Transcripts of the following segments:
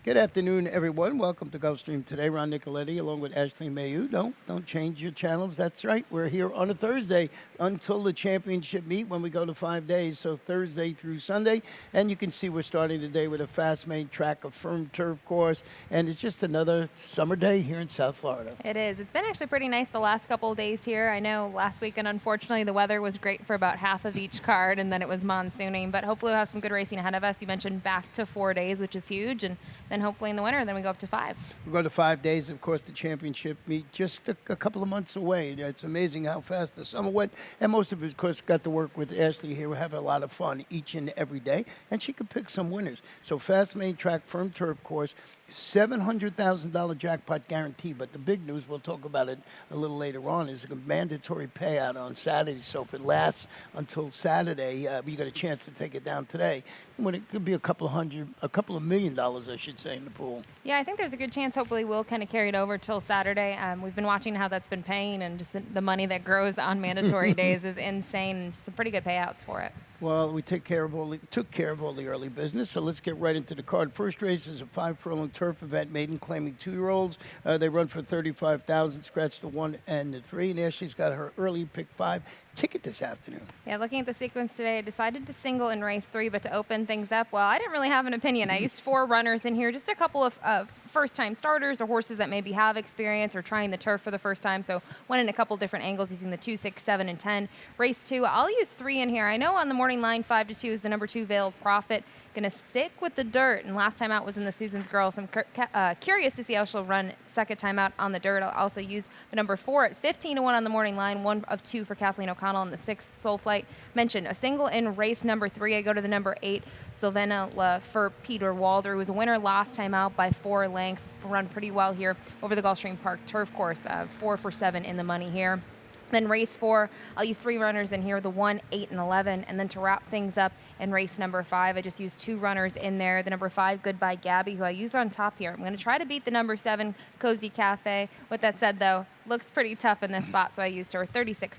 Good afternoon, everyone. Welcome to Gulfstream today. Ron Nicoletti, along with Ashley Mayu. Don't change your channels. That's right. We're here on a Thursday until the championship meet when we go to 5 days. So Thursday through Sunday. And you can see we're starting today with a fast-made track, a firm turf course. And it's just another summer day here in South Florida. It is. It's been actually pretty nice the last couple of days here. I know last weekend, unfortunately, the weather was great for about half of each card, and then it was monsooning. But hopefully we'll have some good racing ahead of us. You mentioned back to 4 days, which is huge. And then hopefully in the winter, then we go up to 5. We go to 5 days. Of course, the championship meet just a couple of months away. It's amazing how fast the summer went. And most of it, of course, got to work with Ashley here. We have a lot of fun each and every day. And she could pick some winners. So fast-made track, firm turf course, $700,000 jackpot guarantee. But the big news, we'll talk about it a little later on, is a mandatory payout on Saturday. So if it lasts until Saturday, you got a chance to take it down today. When it could be a couple of $1 million, I should say, in the pool. Yeah, I think there's a good chance hopefully we'll kind of carry it over till Saturday. We've been watching how that's been paying, and just the money that grows on mandatory days is insane. Some pretty good payouts for it. Well, we took care of all the early business, so let's get right into the card. First race is a 5 furlong turf event, Maiden claiming 2-year-olds. They run for $35,000, scratch the 1 and the 3, and Ashley's got her early pick 5 ticket this afternoon. Yeah, looking at the sequence today, I decided to single in race 3, but to open things up, well, I didn't really have an opinion. I used 4 runners in here, just a couple of first-time starters or horses that maybe have experience or trying the turf for the first time, so went in a couple different angles using the 2, 6, 7, and 10. Race 2, I'll use 3 in here. I know on the morning line, 5-2 is the number 2 Veiled Prophet. Going to stick with the dirt, and last time out was in the Susan's Girl, so I'm curious to see how she'll run second time out on the dirt. I'll also use the number 4 at 15-1 on the morning line, 1 of 2 for Kathleen O'Connell, and the 6 Soul Flight. Mentioned a single in race number 3. I go to the number 8, Sylvana for Peter Walder, who was a winner last time out by 4 lengths. Run pretty well here over the Gulfstream Park turf course, 4 for 7 in the money here. Then race 4, I'll use 3 runners in here, the 1, 8, and 11. And then to wrap things up in race number 5, I just used 2 runners in there. The number 5, Goodbye Gabby, who I used on top here. I'm going to try to beat the number 7, Cozy Cafe. With that said, though, looks pretty tough in this spot, so I used her, $36.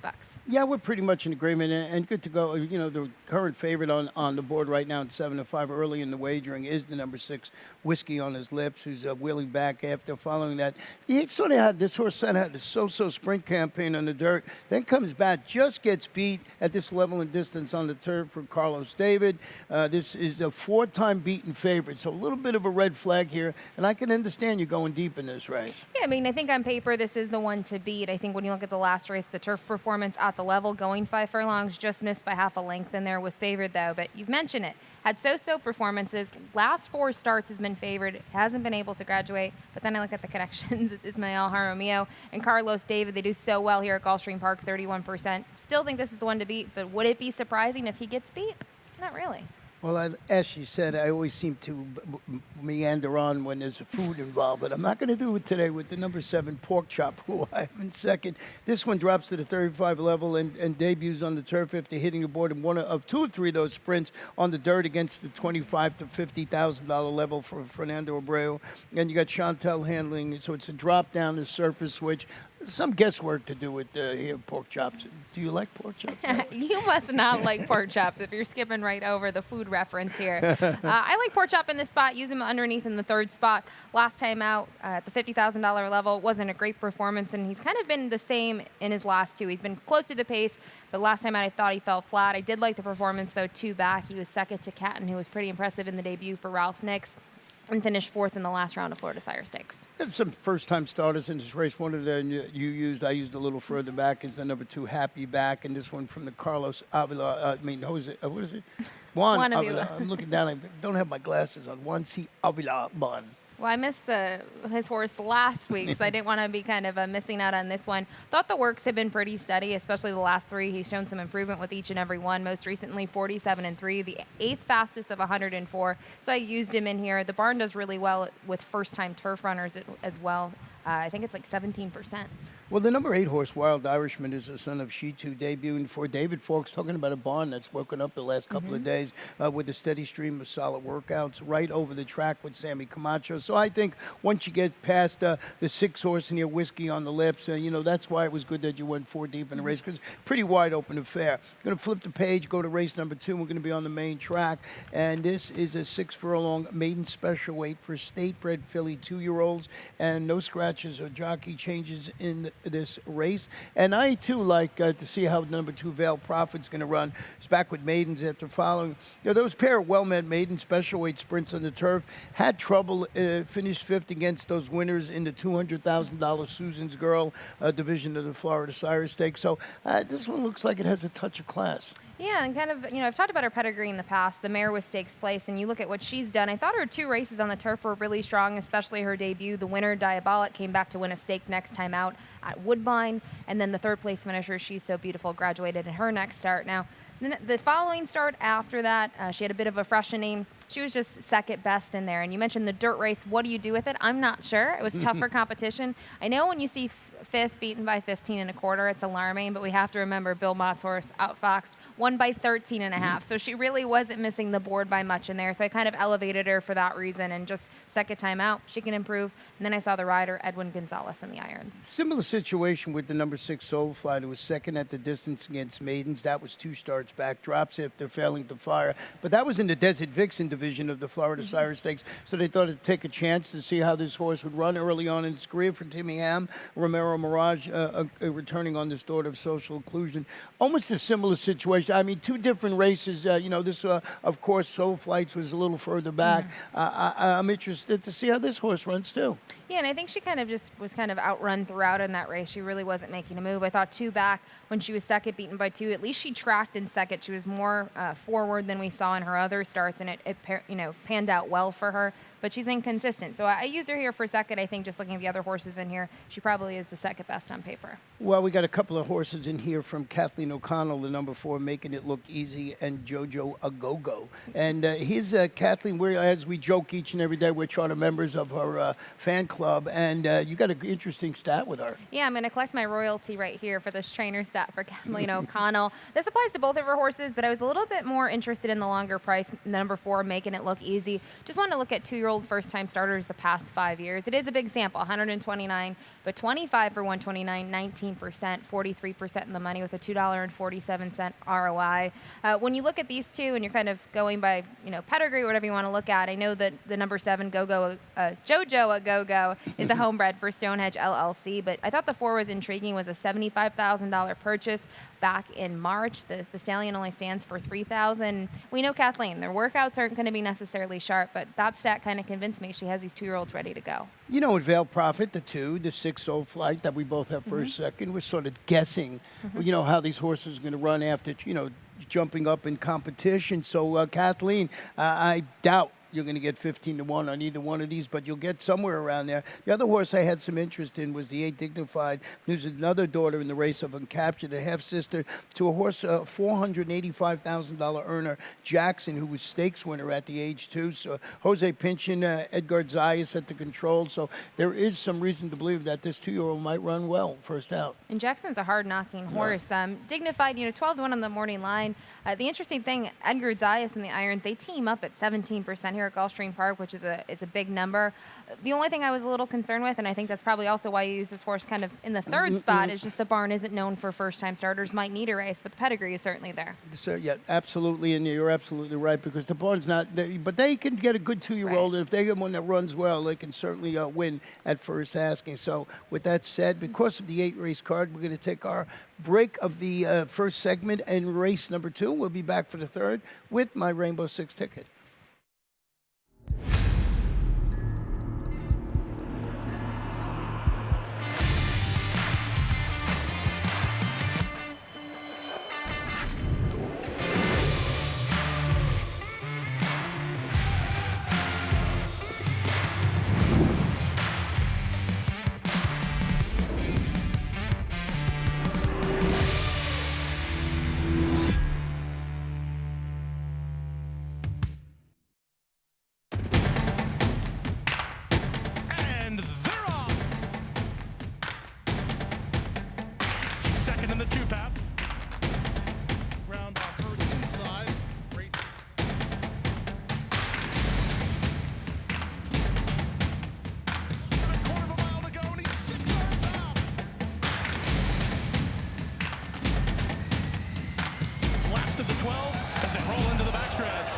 Yeah, we're pretty much in agreement and good to go. You know, the current favorite on the board right now at 7-5 early in the wagering is the number 6, Whiskey on His Lips, who's wheeling back after following that. He sort of had, this horse had a so-so sprint campaign on the dirt, then comes back, just gets beat at this level and distance on the turf for Carlos David. This is a 4-time beaten favorite, so a little bit of a red flag here, and I can understand you going deep in this race. Yeah, I mean, I think on paper this is the one to beat. I think when you look at the last race, the turf performance at the level, going 5 furlongs, just missed by half a length in there, was favored though. But you've mentioned it. Had so-so performances. Last 4 starts has been favored. Hasn't been able to graduate. But then I look at the connections. It's Ismael Jaramillo and Carlos David. They do so well here at Gulfstream Park, 31%. Still think this is the one to beat. But would it be surprising if he gets beat? Not really. Well, as she said, I always seem to meander on when there's food involved, but I'm not going to do it today with the number 7, Pork Chop, who I have in second. This one drops to the 35 level and debuts on the turf after hitting the board in 1 of 2 of 3 of those sprints on the dirt against the $25,000 to $50,000 level for Fernando Abreu. And you got Chantel handling, so it's a drop down the surface switch. Some guesswork to do with here, pork chops. Do you like pork chops? You must not like pork chops if you're skipping right over the food reference here. I like pork chop in this spot. Use him underneath in the 3rd spot. Last time out at the $50,000 level, wasn't a great performance, and he's kind of been the same in his last 2. He's been close to the pace, but last time out I thought he fell flat. I did like the performance, though, 2 back. He was second to Catton, who was pretty impressive in the debut for Ralph Nix, and finished 4th in the last round of Florida Sire Stakes. There's some first-time starters in this race. One of them I used a little further back, is the number 2, Happy Back, and this one from the Carlos Avila, Jose, what is it? Juan Avila. I'm looking down, I don't have my glasses on. Juan C. Avila Bon. Well, I missed his horse last week, so I didn't want to be kind of missing out on this one. Thought the works have been pretty steady, especially the last 3. He's shown some improvement with each and every one. Most recently, 47-3, the 8th fastest of 104. So I used him in here. The barn does really well with first-time turf runners as well. I think it's like 17%. Well, the number 8 horse, Wild Irishman, is the son of She Too, debuting for David Forks, talking about a barn that's woken up the last couple of days with a steady stream of solid workouts right over the track with Sammy Camacho. So I think once you get past the 6 horse and your whiskey on the lips, that's why it was good that you went 4 deep in the race, because pretty wide open affair. Going to flip the page, go to race number 2. We're going to be on the main track, and this is a 6 furlong maiden special weight for state-bred filly 2-year-olds, and no scratches or jockey changes in this race. And I too like to see how the number 2 Veil Prophet's going to run. It's back with maidens after following. Those pair of well-met maiden special weight sprints on the turf had trouble, finished 5th against those winners in the $200,000 Susan's Girl division of the Florida Sire Stakes. So this one looks like it has a touch of class. Yeah, and kind of, I've talked about her pedigree in the past. The mare was stakes place, and you look at what she's done. I thought her 2 races on the turf were really strong, especially her debut. The winner, Diabolic, came back to win a stake next time out at Woodbine, and then the 3rd place finisher, She's So Beautiful, graduated in her next start. Now, the following start after that, she had a bit of a freshening. She was just 2nd best in there. And you mentioned the dirt race. What do you do with it? I'm not sure. It was tougher competition. I know when you see 5th beaten by 15 1/4, it's alarming, but we have to remember Bill Mott's horse, outfoxed, won by 13 1/2. So she really wasn't missing the board by much in there. So I kind of elevated her for that reason, and just 2nd time out, she can improve. And then I saw the rider, Edwin Gonzalez, in the irons. Similar situation with the number 6 Soulfly, who was 2nd at the distance against maidens. That was 2 starts back, drops after failing to fire. But that was in the Desert Vixen division of the Florida Sire Stakes. So they thought it'd take a chance to see how this horse would run early on in its career for Timmy Ham. Romero Mirage returning on this daughter of social inclusion. Almost a similar situation. I mean, 2 different races. This, of course, Soul Flights was a little further back. I'm interested to see how this horse runs, too. Yeah, and I think she kind of just was kind of outrun throughout in that race. She really wasn't making a move. I thought 2 back when she was 2nd, beaten by 2. At least she tracked in 2nd. She was more forward than we saw in her other starts, and it panned out well for her. But she's inconsistent. So I use her here for 2nd. I think just looking at the other horses in here, she probably is the 2nd best on paper. Well, we got a couple of horses in here from Kathleen O'Connell, the number 4, Making It Look Easy, and Jojo Agogo. And here's Kathleen, as we joke each and every day, we're charter members of her fan club, and you got an interesting stat with her. Yeah, I'm going to collect my royalty right here for this trainer stat for Kathleen O'Connell. This applies to both of her horses, but I was a little bit more interested in the longer price, number 4, Making It Look Easy. Just wanted to look at 2-year-old first-time starters the past 5 years. It is a big sample, 129, but 25 for 129, 19%, 43% in the money with a $2.47 ROI. When you look at these two and you're kind of going by, pedigree or whatever you want to look at, I know that the number 7 Jojo Agogo is a homebred for Stonehenge LLC, but I thought the 4 was intriguing. Was a $75,000 purchase back in March. The stallion only stands for $3,000. We know Kathleen, their workouts aren't going to be necessarily sharp, but that stat kind of convinced me she has these 2-year-olds ready to go. With Veil Prophet, the 2, the 6 Soul Flight that we both have first, second, we're sort of guessing, how these horses are going to run after, jumping up in competition. So, Kathleen, I doubt you're going to get 15 to 1 on either one of these, but you'll get somewhere around there. The other horse I had some interest in was the 8 Dignified, who's another daughter in the race of Uncaptured, a half-sister to a horse, $485,000 earner, Jackson, who was stakes winner at the age 2. So Jose Pinchin, Edgar Zayas at the control. So there is some reason to believe that this 2-year-old might run well first out. And Jackson's a hard-knocking horse. Dignified, 12 to 1 on the morning line. The interesting thing, Edgar Zayas and the Iron, they team up at 17% here at Gulfstream Park, which is a big number. The only thing I was a little concerned with, and I think that's probably also why you use this horse kind of in the 3rd spot, is just the barn isn't known for first-time starters. Might need a race, but the pedigree is certainly there. So, yeah, absolutely, and you're absolutely right, because the barn's not, but they can get a good 2-year-old, and if they get one that runs well, they can certainly win at first asking. So with that said, because of the 8-race card, we're going to take our break of the first segment and race number 2. We'll be back for the 3rd with my Rainbow 6 ticket. path. Ground on first inside. Race. A quarter of a mile to go, and he's 6 yards out. Last of the 12 as they roll into the backstretch.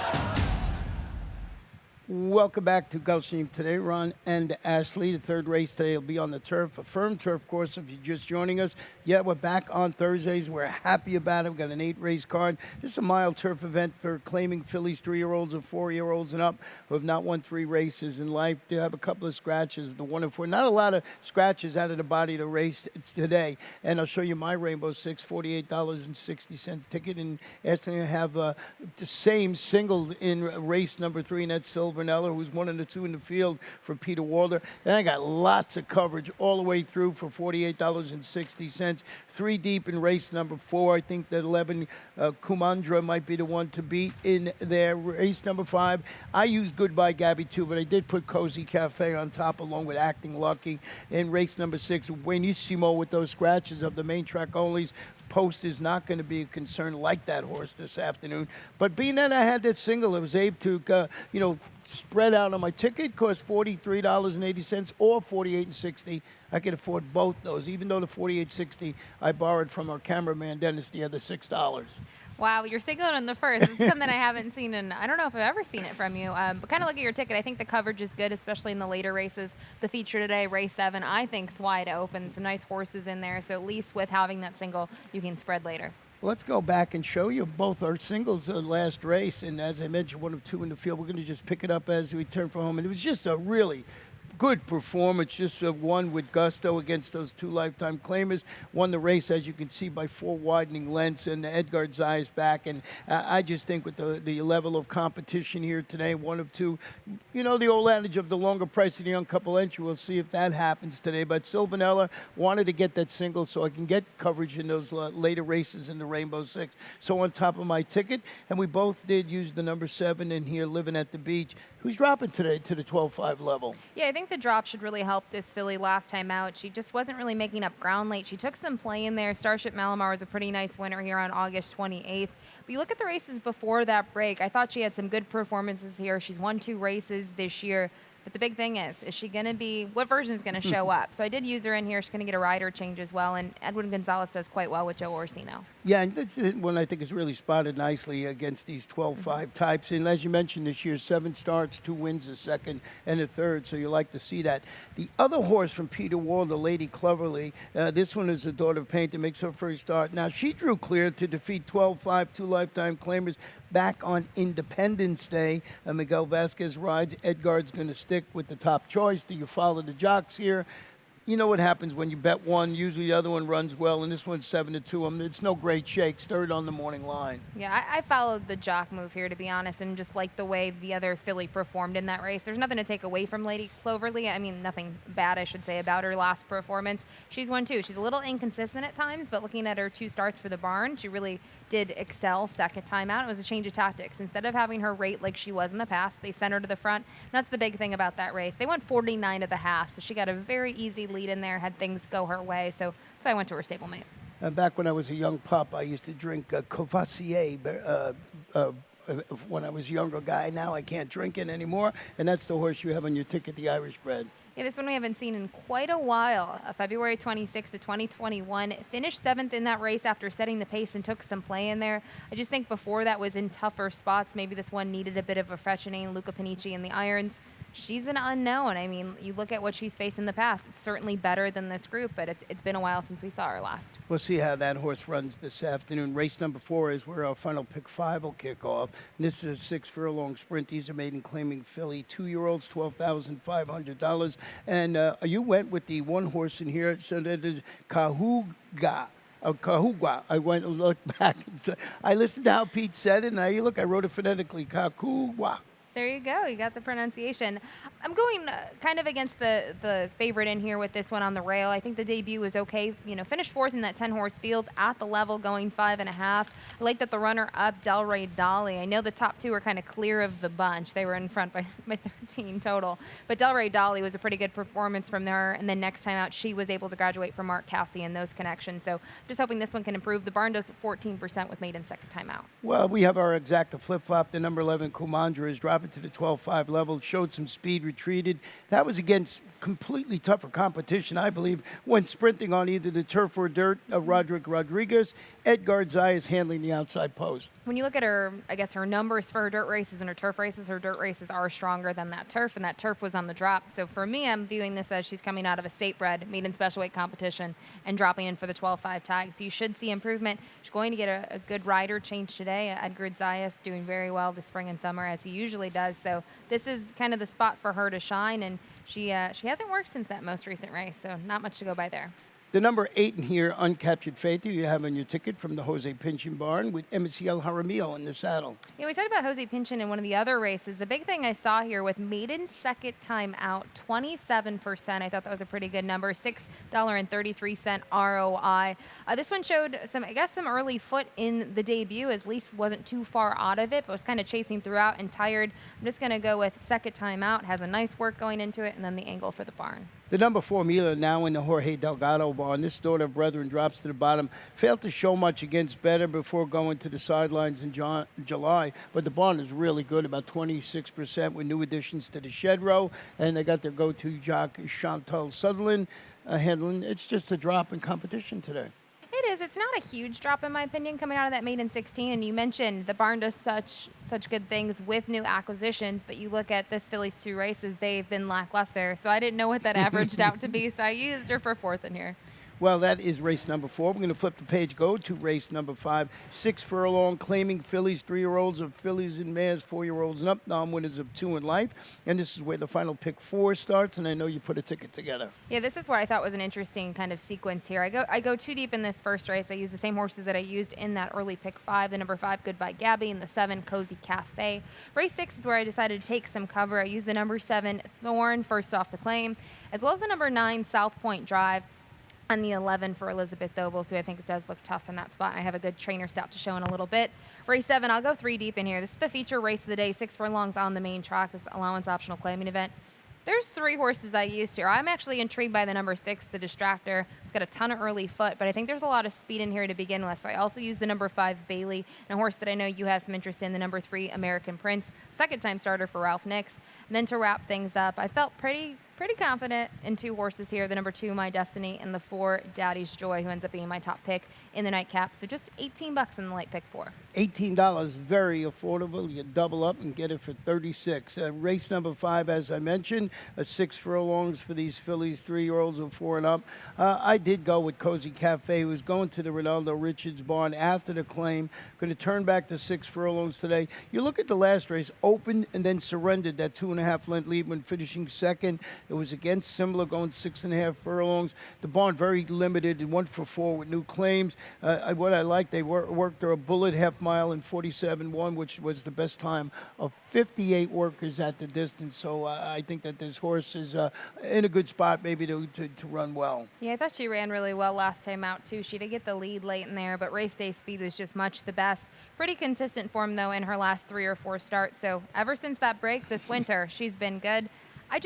Welcome back to Gulfstream today. Ron and Ashley. The third race today will be on the turf, a firm turf course if you're just joining us. Yeah, we're back on Thursdays. We're happy about it. We've got an 8-race card. Just a mild turf event for claiming fillies, 3-year-olds and 4-year-olds and up who have not won 3 races in life. They have a couple of scratches, the 1 and 4. Not a lot of scratches out of the body of the race today. And I'll show you my Rainbow Six, $48.60 ticket. And Ashley, I have the same single in race number 3, and that's Silverneller, who's 1 and 2 in the field for Peter Walder. Then I got lots of coverage all the way through for $48.60. 3 deep in race number 4. I think that 11 Kumandra might be the one to beat in there. Race number 5, I used Goodbye Gabby too, but I did put Cozy Cafe on top along with Acting Lucky. In race number 6, Buenissimo with those scratches of the main track onlys. Post is not going to be a concern like that horse this afternoon. But being that I had that single, I was able to, spread out on my ticket. Cost $43.80 or $48.60. I could afford both those, even though the $48.60 I borrowed from our cameraman Dennis the other $6. Wow, you're single on the first. This is something I haven't seen, and I don't know if I've ever seen it from you. But kind of look at your ticket. I think the coverage is good, especially in the later races. The feature today, race 7, I think is wide open. Some nice horses in there. So at least with having that single, you can spread later. Let's go back and show you both our singles last race. And as I mentioned, 1 of 2 in the field. We're going to just pick it up as we turn for home. And it was just a really good performance, just one with gusto against those 2 lifetime claimers. Won the race, as you can see, by 4 widening lengths, and Edgar Zayas back. And I just think with the level of competition here today, 1 of 2, the old adage of the longer price of the young couple entry, we'll see if that happens today. But Silvanella wanted to get that single so I can get coverage in those later races in the Rainbow Six. So on top of my ticket, and we both did use the number 7 in here, Living at the Beach. Who's dropping today to the 12.5 level? Yeah, I think the drop should really help this filly last time out. She just wasn't really making up ground late. She took some play in there. Starship Malamar was a pretty nice winner here on August 28th. But you look at the races before that break, I thought she had some good performances here. She's won 2 races this year. But the big thing is she going to be, what version is going to show up? So I did use her in here. She's going to get a rider change as well. And Edwin Gonzalez does quite well with Joe Orsino. Yeah, and that's one I think is really spotted nicely against these 12-5 types. And as you mentioned this year, 7 starts, 2 wins, a second and a third. So you like to see that. The other horse from Peter Wall, the Lady Cleverly, this one is the Daughter of Paint that makes her first start. Now, she drew clear to defeat 12-5, 2 lifetime claimers back on Independence Day. Miguel Vasquez rides. Edgard's going to stick with the top choice. Do you follow the jocks here? You know what happens when you bet one, usually the other one runs well, and this one's 7-2. It's no great shakes. Third on the morning line. Yeah, I followed the jock move here, to be honest, and just like the way the other filly performed in that race. There's nothing to take away from Lady Cloverly. I mean, nothing bad, I should say, about her last performance. She's won 2. She's a little inconsistent at times, but looking at her 2 starts for the barn, she really did excel second time out. It was a change of tactics. Instead of having her rate like she was in the past, they sent her to the front. And that's the big thing about that race. They went 49 at the half, so she got a very easy lead in there, had things go her way. So that's why I went to her stablemate. Back when I was a young pup, I used to drink Courvoisier when I was a younger guy. Now I can't drink it anymore, and that's the horse you have on your ticket, the Irish Bred. Yeah, this one we haven't seen in quite a while. February 26th of 2021. Finished 7th in that race after setting the pace and took some play in there. I just think before that was in tougher spots. Maybe this one needed a bit of a freshening. Luca Panici in the irons. She's an unknown. I mean, you look at what she's faced in the past. It's certainly better than this group, but it's been a while since we saw her last. We'll see how that horse runs this afternoon. Race number 4 is where our final pick 5 will kick off. And this is a 6 furlong sprint. These are Maiden claiming filly, 2-year-olds, $12,500. And you went with the one horse in here, so that is Cahuga. Cahuga. I went and looked back. I listened to how Pete said it, and now you look, I wrote it phonetically, Cahuga. There you go. You got the pronunciation. I'm going kind of against the favorite in here with this one on the rail. I think the debut was okay. Finished fourth in that 10-horse field at the level, going 5.5. I like that the runner-up, Delray Dolly. I know the top two were kind of clear of the bunch. They were in front by 13 total. But Delray Dolly was a pretty good performance from her. And then next time out, she was able to graduate from Mark Cassie in those connections. So just hoping this one can improve. The barn does 14% with Maiden second time out. Well, we have our exacta flip-flop. The number 11, Kumandra, is dropping to the 12.5 level. Showed some speed, retreated. That was against completely tougher competition, I believe, when sprinting on either the turf or dirt. Roderick Rodriguez, Edgar Zayas handling the outside post. When you look at her, I guess her numbers for her dirt races and her dirt races are stronger than that turf, and that turf was on the drop. So for me, I'm viewing this as she's coming out of a state bred maiden special weight competition and dropping in for the 12.5 tag. So you should see improvement. She's going to get a good rider change today. Edgar Zayas doing very well this spring and summer, as he usually does. So this is kind of the spot for her to shine, and she hasn't worked since that most recent race, so not much to go by there. The number 8 in here, Uncaptured Faith, you have on your ticket from the Jose Pinchin barn with MCL Jaramillo in the saddle. Yeah, we talked about Jose Pinchin in one of the other races. The big thing I saw here with Maiden second time out, 27%. I thought that was a pretty good number, $6.33 ROI. This one showed some early foot in the debut, as least wasn't too far out of it, but was kind of chasing throughout and tired. I'm just going to go with second time out, has a nice work going into it, and then the angle for the barn. The number 4, Mila, now in the Jorge Delgado barn. This daughter of Brethren drops to the bottom. Failed to show much against Better before going to the sidelines in July. But the barn is really good, about 26% with new additions to the shed row. And they got their go-to jock, Chantal Sutherland, handling. It's just a drop in competition today. It is. It's not a huge drop, in my opinion, coming out of that Maiden 16. And you mentioned the barn does such good things with new acquisitions, but you look at this filly's 2 races, they've been lackluster. So I didn't know what that averaged out to be, so I used her for 4th in here. Well, that is race number 4. We're going to flip the page, go to race number 5. 6 Furlong, claiming fillies, 3-year-olds of fillies and mares, 4-year-olds and up, non-winners of 2 in life. And this is where the final pick 4 starts, and I know you put a ticket together. Yeah, this is what I thought was an interesting kind of sequence here. I go too deep in this first race. I use the same horses that I used in that early pick 5, the number 5, Goodbye Gabby, and the 7, Cozy Cafe. Race 6 is where I decided to take some cover. I used the number 7, Thorn, first off the claim, as well as the number 9, South Point Drive, and the 11 for Elizabeth Doble, so I think it does look tough in that spot. I have a good trainer stout to show in a little bit. Race 7, I'll go 3 deep in here. This is the feature race of the day. 6 Furlongs on the main track, this allowance optional claiming event. There's 3 horses I used here. I'm actually intrigued by the number 6, the Distractor. It's got a ton of early foot, but I think there's a lot of speed in here to begin with. So I also used the number 5, Bailey, and a horse that I know you have some interest in, the number 3, American Prince, second-time starter for Ralph Nix. And then to wrap things up, I felt pretty confident in 2 horses here, the number 2, My Destiny, and the 4, Daddy's Joy, who ends up being my top pick in the nightcap. So just $18 in the late pick 4. $18, very affordable. You double up and get it for $36. Race number 5, as I mentioned, 6 Furlongs for these fillies, 3-year-olds of 4 and up. I did go with Cozy Cafe, who was going to the Ronaldo Richards barn after the claim. Going to turn back to 6 Furlongs today. You look at the last race, opened and then surrendered that 2.5 length lead when finishing second. It was against Simla, going 6.5 furlongs. The barn very limited and 1 for 4 with new claims. What I like, they worked her a bullet half mile in 47.1, which was the best time of 58 workers at the distance. So I think that this horse is in a good spot maybe to run well. Yeah, I thought she ran really well last time out, too. She did get the lead late in there, but race day speed was just much the best. Pretty consistent form, though, in her last 3 or 4 starts. So ever since that break this winter, she's been good. I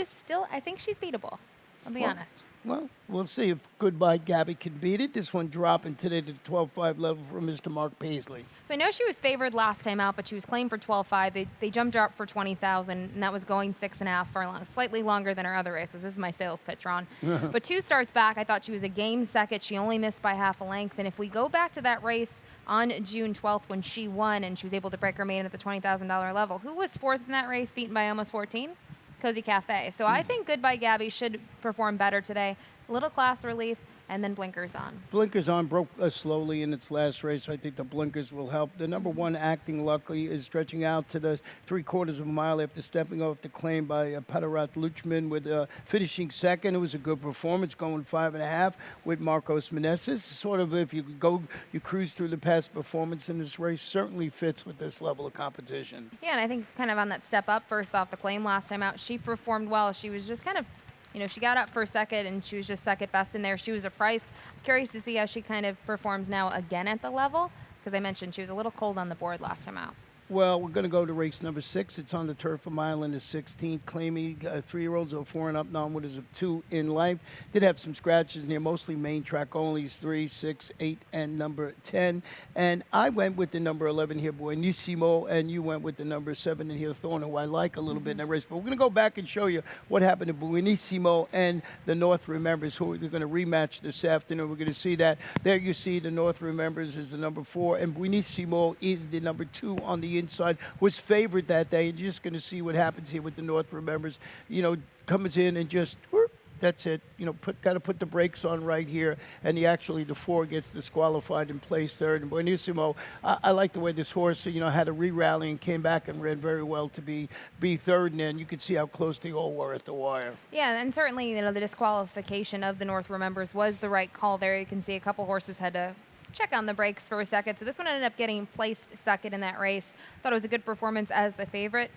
think she's beatable. I'll be honest. Well, we'll see if Goodbye Gabby can beat it. This one dropping today to the 12.5 level for Mr. Mark Paisley. So I know she was favored last time out, but she was claimed for 12.5. They jumped her up for 20,000, and that was going 6.5 furlongs, slightly longer than her other races. This is my sales pitch, Ron. But 2 starts back, I thought she was a game second. She only missed by half a length. And if we go back to that race on June 12th when she won and she was able to break her maiden at the $20,000 level, who was 4th in that race, beaten by almost 14? Cozy Cafe. So I think Goodbye Gabby should perform better today. Little class relief, and then blinkers on. Blinkers on, broke slowly in its last race. I think the blinkers will help. The number one, Acting Lucky, is stretching out to the 3/4 of a mile after stepping off the claim by Padarat Luchman with finishing second. It was a good performance, going 5.5 with Marcos Meneses. Sort of, if you go, you cruise through the past performance in this race, certainly fits with this level of competition. Yeah, and I think kind of on that step up first off the claim last time out, she performed well. She was just kind of, she got up for second, and she was just second best in there. She was a price. Curious to see how she kind of performs now again at the level, because I mentioned she was a little cold on the board last time out. Well, we're going to go to race number 6. It's on the turf a mile in the 16th. Claiming 3-year-olds or 4 and up, non-winners of 2 in life. Did have some scratches in here, mostly main track only, 3, 6, 8, and number 10. And I went with the number 11 here, Buenissimo, and you went with the number 7 in here, Thorn, who I like a little bit in that race. But we're going to go back and show you what happened to Buenissimo and the North Remembers, who they're going to rematch this afternoon. We're going to see that. There you see the North Remembers is the number 4, and Buenissimo is the number 2 on the inside, was favored that day. You're just going to see what happens here with the North Remembers. Comes in and just, whoop, that's it. Got to put the brakes on right here. And the 4 gets disqualified and placed third. And Buenissimo, I like the way this horse, had a re-rally and came back and ran very well to be third. And then you could see how close they all were at the wire. Yeah, and certainly, the disqualification of the North Remembers was the right call there. You can see a couple horses had to check on the brakes for a second. So this one ended up getting placed second in that race. Thought it was a good performance as the favorite.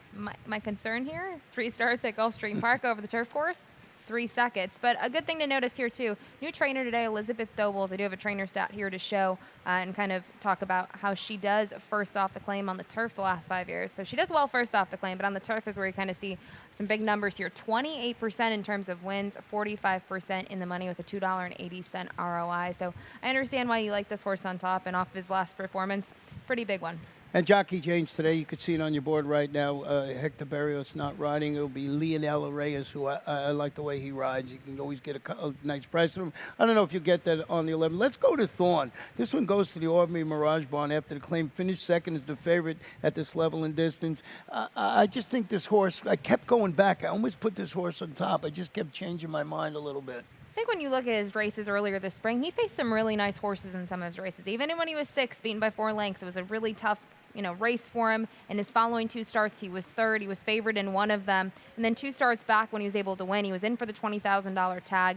My concern here, 3 starts at Gulfstream Park over the turf course, 3 seconds. But a good thing to notice here, too, new trainer today, Elizabeth Dobles. I do have a trainer stat here to show and kind of talk about how she does first off the claim on the turf the last 5 years. So she does well first off the claim, but on the turf is where you kind of see some big numbers here. 28% in terms of wins, 45% in the money with a $2.80 ROI. So I understand why you like this horse on top, and off his last performance, pretty big one. And jockey change today, you can see it on your board right now. Hector Berrios not riding. It'll be Leonel Reyes, who I like the way he rides. You can always get a nice price from him. I don't know if you get that on the 11. Let's go to Thorn. This one goes to the Albany Mirage Barn after the claim. Finished second as the favorite at this level and distance. I just think this horse, I kept going back. I almost put this horse on top. I just kept changing my mind a little bit. I think when you look at his races earlier this spring, he faced some really nice horses in some of his races. Even when he was 6, beaten by 4 lengths, it was a really tough race for him. In his following 2 starts, he was third. He was favored in one of them. And then 2 starts back when he was able to win, he was in for the $20,000 tag.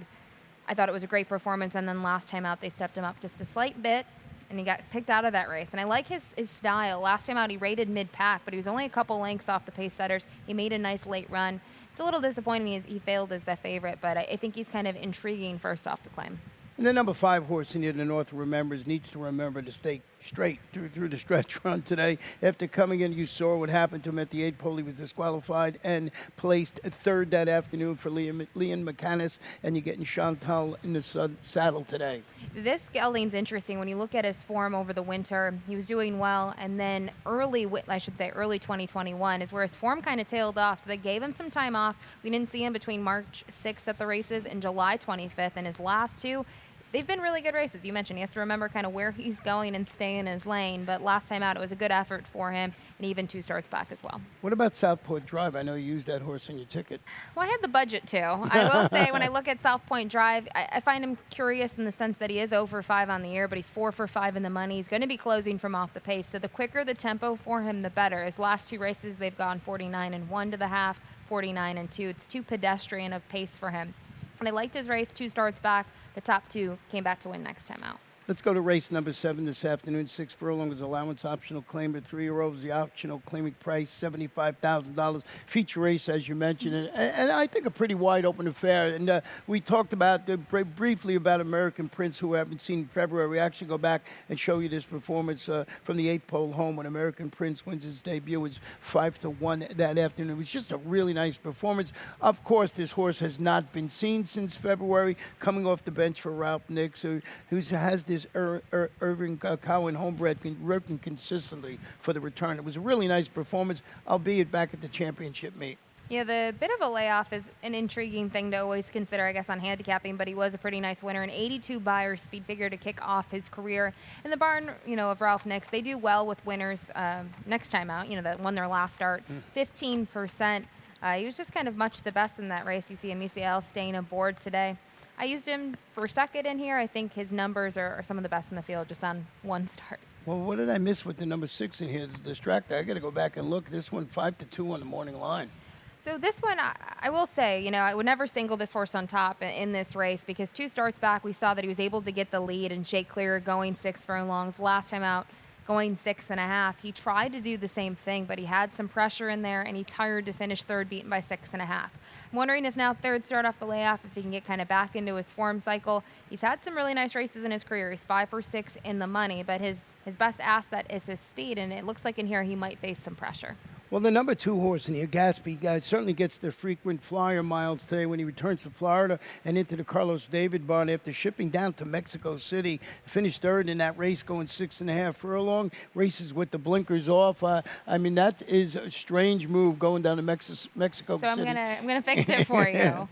I thought it was a great performance. And then last time out, they stepped him up just a slight bit, and he got picked out of that race. And I like his style. Last time out, he rated mid-pack, but he was only a couple lengths off the pace setters. He made a nice late run. It's a little disappointing he failed as the favorite, but I think he's kind of intriguing first off the claim. And the number 5 horse in here, the North Remembers, needs to remember to stay straight through the stretch run today. After coming in, you saw what happened to him at the 8 pole. He was disqualified and placed third that afternoon for Leon McCannis, and you're getting Chantal in the saddle today. This gelding's interesting. When you look at his form over the winter, he was doing well, and then early 2021 is where his form kind of tailed off, so they gave him some time off. We didn't see him between March 6th at the races and July 25th, and his last 2, they've been really good races. You mentioned he has to remember kind of where he's going and stay in his lane, but last time out it was a good effort for him, and even 2 starts back as well. What about Southport Drive? I know you used that horse in your ticket. Well, I had the budget too. I will say when I look at South Point Drive, I find him curious in the sense that he is 0 for 5 on the year, but he's 4 for 5 in the money. He's going to be closing from off the pace, so the quicker the tempo for him, the better. His last 2 races, they've gone 49 and 1 to the half, 49 and 2. It's too pedestrian of pace for him. And I liked his race, 2 starts back. The top 2 came back to win next time out. Let's go to race number 7 this afternoon. 6 Furlong is allowance optional claim at 3-year-olds. The optional claiming price, $75,000. Feature race, as you mentioned, and I think a pretty wide open affair. And we talked about briefly about American Prince, who we haven't seen in February. We actually go back and show you this performance from the 8th pole home when American Prince wins his debut. It was 5-1 that afternoon. It was just a really nice performance. Of course, this horse has not been seen since February, coming off the bench for Ralph Nix, who has this Irving Cowan homebred working consistently for the return. It was a really nice performance, albeit back at the championship meet. Yeah, the bit of a layoff is an intriguing thing to always consider, I guess, on handicapping, but he was a pretty nice winner. An 82 Beyer speed figure to kick off his career. In the barn, of Ralph Nix, they do well with winners next time out, that won their last start. 15%. He was just kind of much the best in that race. You see Amicia staying aboard today. I used him for second in here. I think his numbers are some of the best in the field just on one start. Well, what did I miss with the number 6 in here, the Distractor? I got to go back and look. This one 5-2 on the morning line. So this one, I will say, I would never single this horse on top in this race because 2 starts back, we saw that he was able to get the lead and shake clear going 6 furlongs. Last time out, going 6.5. He tried to do the same thing, but he had some pressure in there and he tired to finish third, beaten by 6.5. I'm wondering if now third start off the layoff, if he can get kind of back into his form cycle. He's had some really nice races in his career. He's 5 for 6 in the money, but his best asset is his speed, and it looks like in here he might face some pressure. Well, the number 2 horse in here, Gatsby, certainly gets the frequent flyer miles today when he returns to Florida and into the Carlos David barn after shipping down to Mexico City. Finished third in that race, going 6.5 furlong. Races with the blinkers off. I mean, that is a strange move going down to Mexico So City. I'm gonna fix it for you.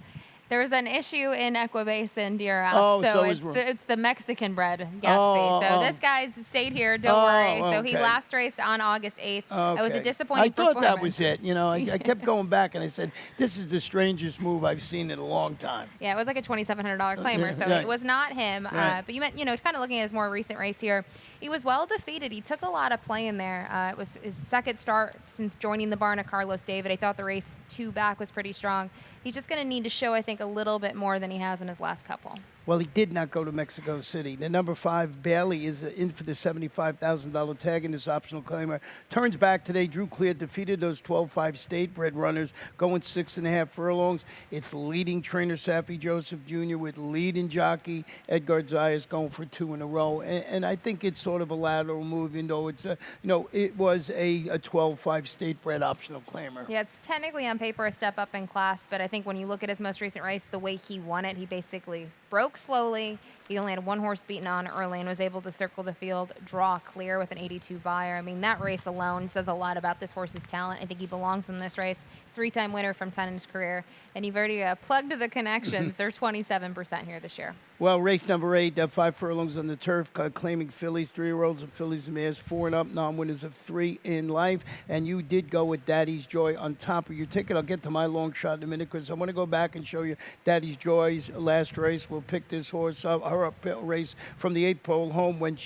There was an issue in Equibase deer house, so it's the Mexican bred Gatsby. This guy's stayed here, don't worry. So he last raced on August 8th. It was a disappointing performance. I thought that was it. I kept going back and I said, this is the strangest move I've seen in a long time. Yeah, it was like a $2,700 claimer, so it was not him. Right. But you meant, kind of looking at his more recent race here, he was well defeated. He took a lot of play in there. It was his second start since joining the barn of Carlos David. I thought the race 2 back was pretty strong. He's just going to need to show, I think, a little bit more than he has in his last couple. Well, he did not go to Mexico City. The number 5, Bailey, is in for the $75,000 tag in this optional claimer. Turns back today. Drew Clear defeated those 12-5 state-bred runners, going 6.5 furlongs. It's leading trainer Safi Joseph Jr. with leading jockey Edgar Zayas going for 2 in a row. And I think it's sort of a lateral move, even though it's it was a 12-5 state-bred optional claimer. Yeah, it's technically on paper a step up in class, but I think when you look at his most recent race, the way he won it, he basically broke slowly. He only had 1 horse beaten on early and was able to circle the field, draw clear with an 82 buyer. I mean, that race alone says a lot about this horse's talent. I think he belongs in this race. 3-time winner from 10 in his career. And you've already plugged the connections. They're 27% here this year. Well, race number 8, 5 furlongs on the turf, claiming fillies, 3-year-olds and fillies and mares, 4 and up, non-winners of 3 in life. And you did go with Daddy's Joy on top of your ticket. I'll get to my long shot in a minute because I want to go back and show you Daddy's Joy's last race. We'll pick this horse up, her uphill race from the 8th pole home when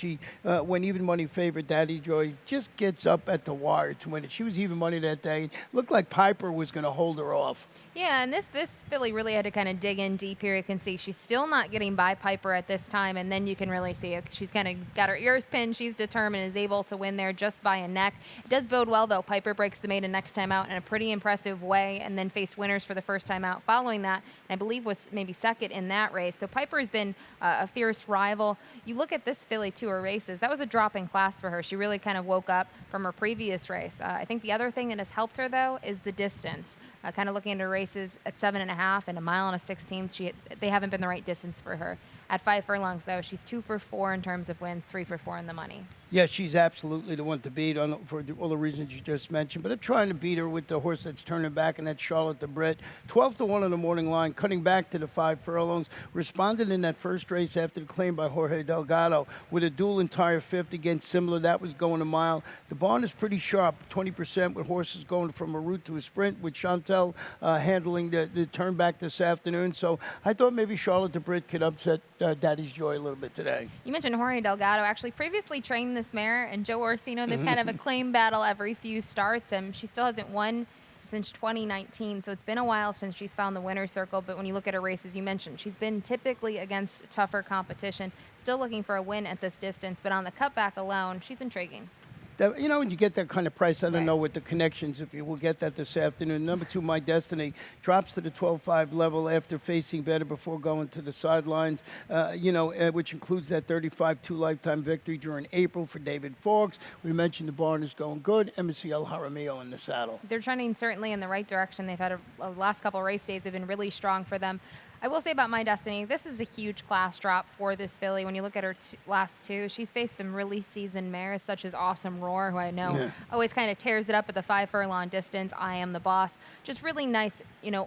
when even money favorite Daddy Joy just gets up at the wire to win it. She was even money that day. Looked like Piper was going to hold her off. Yeah, and this filly really had to kind of dig in deep here. You can see she's still not getting by Piper at this time, and then you can really see it. She's kind of got her ears pinned. She's determined, is able to win there just by a neck. It does bode well, though. Piper breaks the maiden next time out in a pretty impressive way and then faced winners for the first time out following that, and I believe was maybe second in that race. So Piper has been a fierce rival. You look at this filly to her races. That was a drop in class for her. She really kind of woke up from her previous race. I think the other thing that has helped her, though, is the distance. Kind of looking at her races at 7.5 and a mile and a 16th, they haven't been the right distance for her. At 5 furlongs, though, she's 2 for 4 in terms of wins, 3 for 4 in the money. Yeah, she's absolutely the one to beat for all the reasons you just mentioned. But I'm trying to beat her with the horse that's turning back, and that's Charlotte the Bred. 12-1 on the morning line, cutting back to the 5 furlongs. Responded in that first race after the claim by Jorge Delgado with a dual entire fifth against similar. That was going a mile. The barn is pretty sharp, 20% with horses going from a route to a sprint, with Chantel handling the turn back this afternoon. So I thought maybe Charlotte the Bred could upset Daddy's Joy a little bit today. You mentioned Jorge Delgado. Actually, previously trained this mare, and Joe Orsino. They've kind of a claim battle every few starts, and she still hasn't won since 2019. So it's been a while since she's found the winner's circle. But when you look at her races, you mentioned she's been typically against tougher competition. Still looking for a win at this distance, but on the cutback alone, she's intriguing. When you get that kind of price, I don't Right. know what the connections, if you will get that this afternoon. Number 2, My Destiny, drops to the 12-5 level after facing better before going to the sidelines, which includes that 35-2 lifetime victory during April for David Fawkes. We mentioned the barn is going good. Embassy El Jaramillo in the saddle. They're trending certainly in the right direction. They've had a last couple race days have been really strong for them. I will say about My Destiny, this is a huge class drop for this filly. When you look at her last 2, she's faced some really seasoned mares, such as Awesome Roar, who I know always kind of tears it up at the 5 furlong distance. I Am the Boss. Just really nice,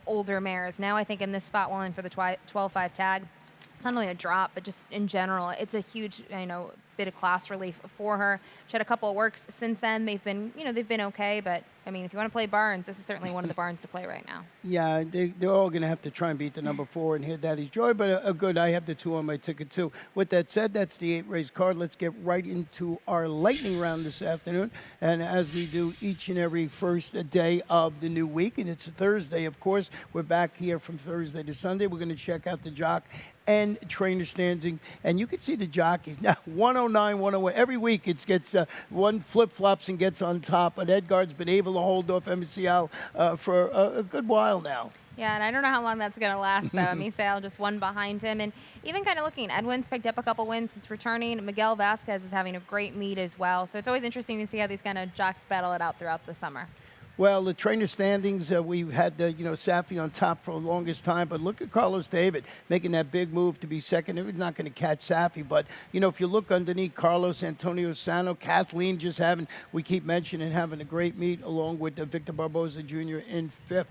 older mares. Now I think in this spot, well in for the 12-5 tag, it's not only a drop, but just in general, it's a huge, bit of class relief for her. She had a couple of works since then. They've been okay, but I mean, if you want to play barns, this is certainly one of the barns to play right now. Yeah, they're all going to have to try and beat the number 4 and hear Daddy's Joy, but good. I have the 2 on my ticket, too. With that said, that's the 8-race card. Let's get right into our lightning round this afternoon. And as we do each and every first day of the new week, and it's a Thursday, of course, we're back here from Thursday to Sunday. We're going to check out the jock and trainer standing, and you can see the jockeys now 109, 101. Every week it gets one flip-flops and gets on top, and Edgard's been able to hold off MCL for a good while now. Yeah, and I don't know how long that's going to last, though. Misael just one behind him. And even kind of looking, Edwin's picked up a couple wins since returning. Miguel Vasquez is having a great meet as well. So it's always interesting to see how these kind of jocks battle it out throughout the summer. Well, the trainer standings, we've had, Safi on top for the longest time. But look at Carlos David making that big move to be second. He's not going to catch Safi. But, if you look underneath Carlos, Antonio Sano, Kathleen we keep mentioning, having a great meet along with Victor Barboza Jr. in 5th.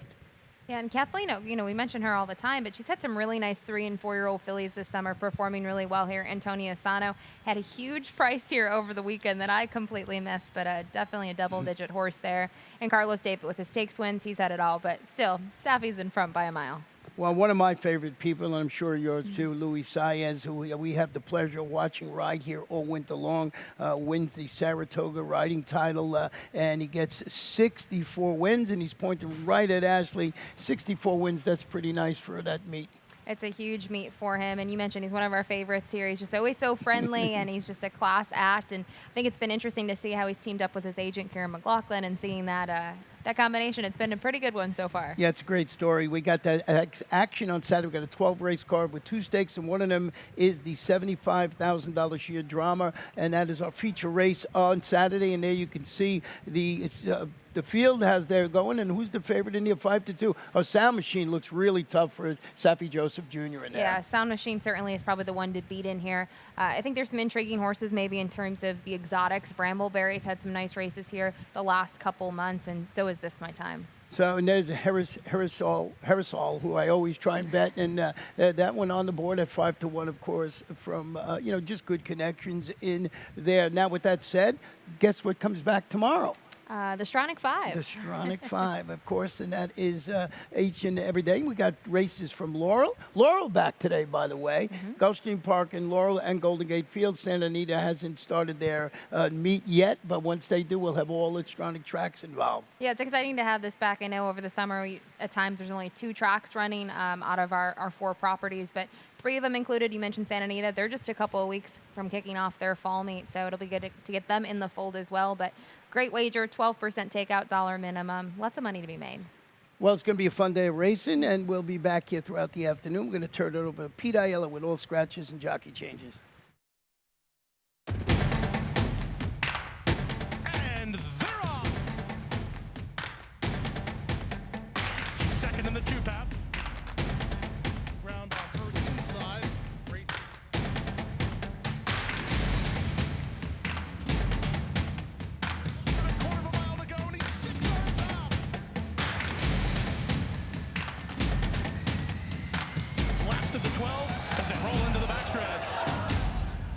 Yeah, and Kathleen, we mention her all the time, but she's had some really nice 3- and 4-year-old fillies this summer performing really well here. Antonio Sano had a huge price here over the weekend that I completely missed, but definitely a double-digit horse there. And Carlos David with his stakes wins, he's had it all, but still, Safi's in front by a mile. Well, one of my favorite people, and I'm sure yours too, Luis Saez, who we have the pleasure of watching ride here all winter long, wins the Saratoga riding title, and he gets 64 wins, and he's pointing right at Ashley. 64 wins, that's pretty nice for that meet. It's a huge meet for him, and you mentioned he's one of our favorites here. He's just always so friendly, and he's just a class act, and I think it's been interesting to see how he's teamed up with his agent, Karen McLaughlin, and seeing that combination. It's been a pretty good one so far. Yeah, it's a great story. We got that action on Saturday. We got a 12-race card with 2 stakes, and one of them is the $75,000 sheer drama, and that is our feature race on Saturday. And there you can see the field has there going, and who's the favorite in here? 5-2. Oh, Sound Machine looks really tough for Safi Joseph Jr. in there. Yeah, Sound Machine certainly is probably the one to beat in here. I think there's some intriguing horses maybe in terms of the exotics. Brambleberry's had some nice races here the last couple months, and so is This My Time. So, and there's Harrisol, who I always try and bet, and that one on the board at 5-1, of course, from, just good connections in there. Now, with that said, guess what comes back tomorrow? The Stronach 5. The Stronach 5, of course, and that is each and every day. We got races from Laurel. Laurel back today, by the way. Gulfstream Park and Laurel and Golden Gate Field. Santa Anita hasn't started their meet yet, but once they do, we'll have all the Stronach tracks involved. Yeah, it's exciting to have this back. I know over the summer, at times there's only 2 tracks running out of our 4 properties, but 3 of them included. You mentioned Santa Anita. They're just a couple of weeks from kicking off their fall meet, so it'll be good to get them in the fold as well. But great wager, 12% takeout, dollar minimum. Lots of money to be made. Well, it's going to be a fun day of racing, and we'll be back here throughout the afternoon. We're going to turn it over to Pete Aiello with all scratches and jockey changes. And they're off. Second in the 2-path. Ground ball first inside. Race. A quarter of a mile to go, and he's 6 yards out. Last of the 12 as they roll into the backstretch.